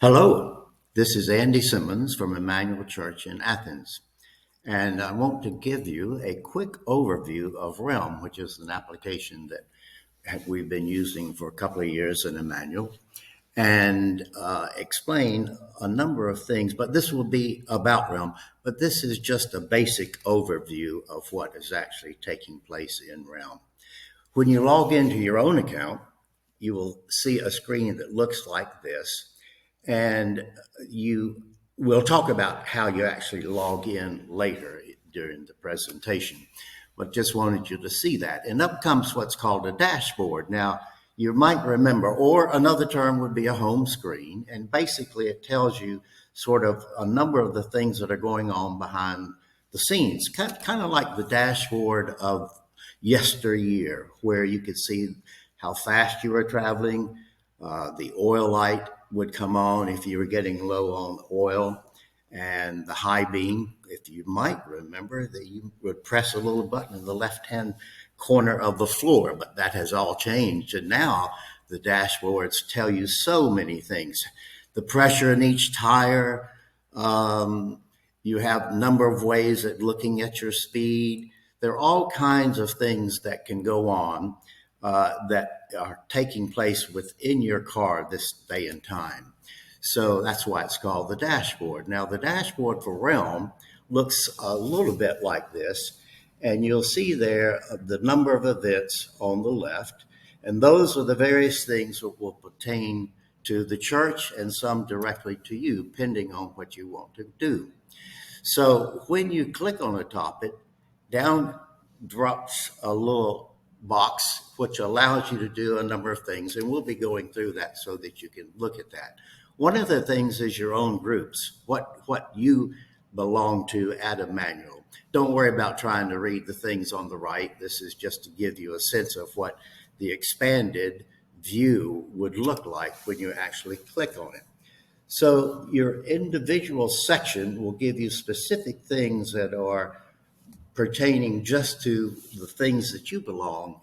Hello, this is Andy Simmons from Emmanuel Church in Athens, and I want to give you a quick overview of Realm, which is an application that we've been using for a couple of years in Emmanuel, and explain a number of things. But this will be about Realm, but this is just a basic overview of what is actually taking place in Realm. When you log into your own account, you will see a screen that looks like this, and you will talk about how you actually log in later during the presentation, but just wanted you to see that. And up comes what's called a dashboard. Now, you might remember, or another term would be a home screen, and basically it tells you sort of a number of the things that are going on behind the scenes, kind of like the dashboard of yesteryear, where you could see how fast you were traveling. The oil light would come on if you were getting low on oil, and the high beam, if you might remember, that you would press a little button in the left-hand corner of the floor, but that has all changed. And now the dashboards tell you so many things. The pressure in each tire, you have a number of ways at looking at your speed. There are all kinds of things that can go on that are taking place within your car this day and time. So that's why it's called the dashboard. Now, the dashboard for Realm looks a little bit like this, and you'll see there the number of events on the left, and those are the various things that will pertain to the church and some directly to you, depending on what you want to do. So when you click on a topic, down drops a little box which allows you to do a number of things, and we'll be going through that so that you can look at that. One of the things is your own groups, what you belong to at Emmanuel. Don't worry about trying to read the things on the right. This is just to give you a sense of what the expanded view would look like when you actually click on it. So your individual section will give you specific things that are pertaining just to the things that you belong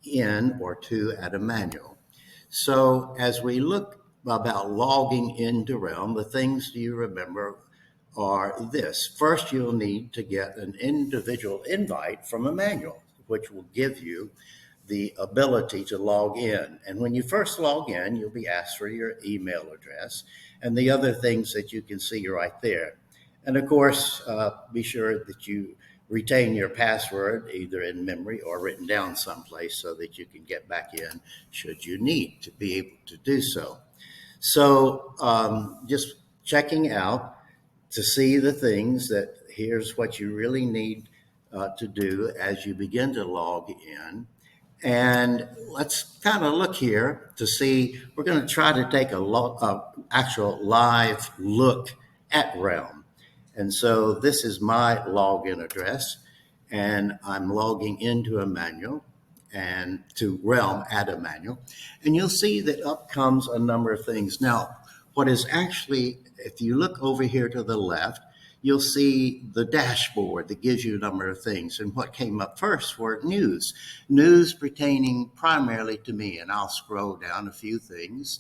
in or to at Emmanuel. So as we look about logging into Realm, the things you remember are this. First, you'll need to get an individual invite from Emmanuel, which will give you the ability to log in. And when you first log in, you'll be asked for your email address and the other things that you can see right there. And of course, be sure that you retain your password either in memory or written down someplace so that you can get back in should you need to be able to do so. So just checking out to see the things that here's what you really need to do as you begin to log in. And let's kind of look here to see, we're going to try to take a actual live look at Realm. And so this is my login address, and I'm logging into Emmanuel and to Realm at Emmanuel. And you'll see that up comes a number of things. Now, what is actually, if you look over here to the left, you'll see the dashboard that gives you a number of things. And what came up first were news pertaining primarily to me. And I'll scroll down a few things.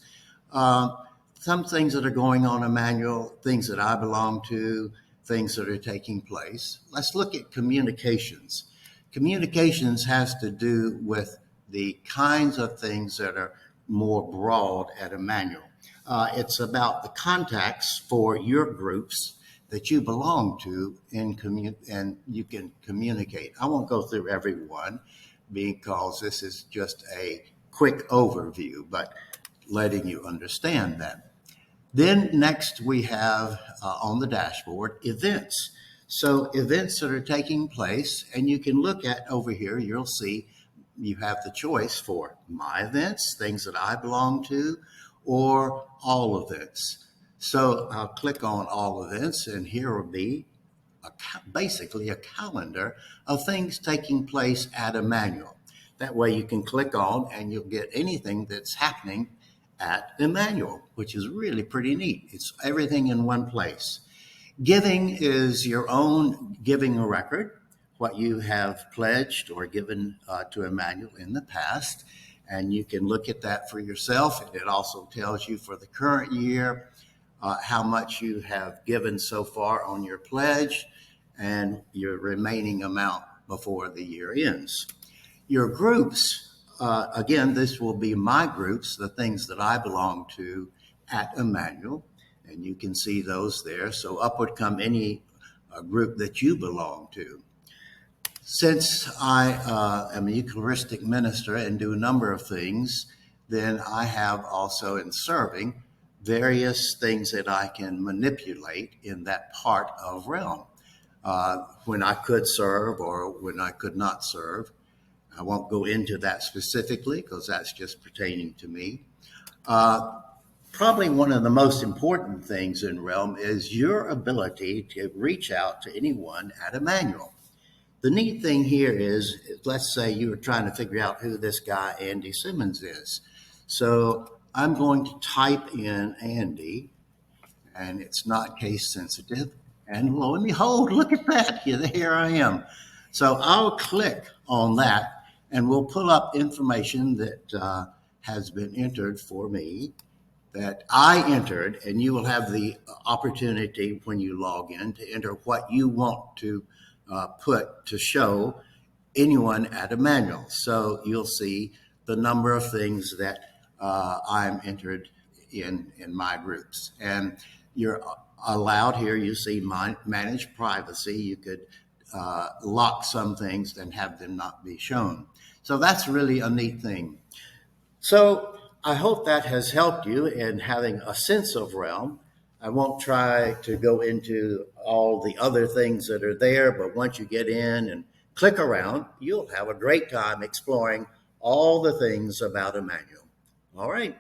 Some things that are going on in Emmanuel, things that I belong to, things that are taking place. Let's look at communications. Communications has to do with the kinds of things that are more broad at Emmanuel. It's about the contacts for your groups that you belong to and you can communicate. I won't go through every one because this is just a quick overview, but letting you understand that. Then next we have on the dashboard events. So events that are taking place, and you can look at over here, you'll see you have the choice for my events, things that I belong to, or all events. So I'll click on all events, and here will be basically a calendar of things taking place at Emmanuel. That way you can click on and you'll get anything that's happening at Emmanuel, which is really pretty neat. It's everything in one place. Giving is your own giving record, what you have pledged or given to Emmanuel in the past, and you can look at that for yourself. It also tells you for the current year how much you have given so far on your pledge, and your remaining amount before the year ends. Your groups, again, this will be my groups, the things that I belong to at Emmanuel, and you can see those there. So up would come any group that you belong to. Since I am a Eucharistic minister and do a number of things, then I have also in serving various things that I can manipulate in that part of realm. When I could serve or when I could not serve. I won't go into that specifically because that's just pertaining to me. Probably one of the most important things in realm is your ability to reach out to anyone at Emmanuel. The neat thing here is, let's say you were trying to figure out who this guy, Andy Simmons, is. So I'm going to type in Andy, and it's not case sensitive. And lo and behold, look at that. Here I am. So I'll click on that, and we'll pull up information that has been entered for me that I entered, and you will have the opportunity when you log in to enter what you want to put to show anyone at Emmanuel. So you'll see the number of things that I'm entered in my groups. And you're allowed here, you see manage privacy. You could lock some things and have them not be shown. So that's really a neat thing. So I hope that has helped you in having a sense of realm. I won't try to go into all the other things that are there, but once you get in and click around, you'll have a great time exploring all the things about Emmanuel. All right.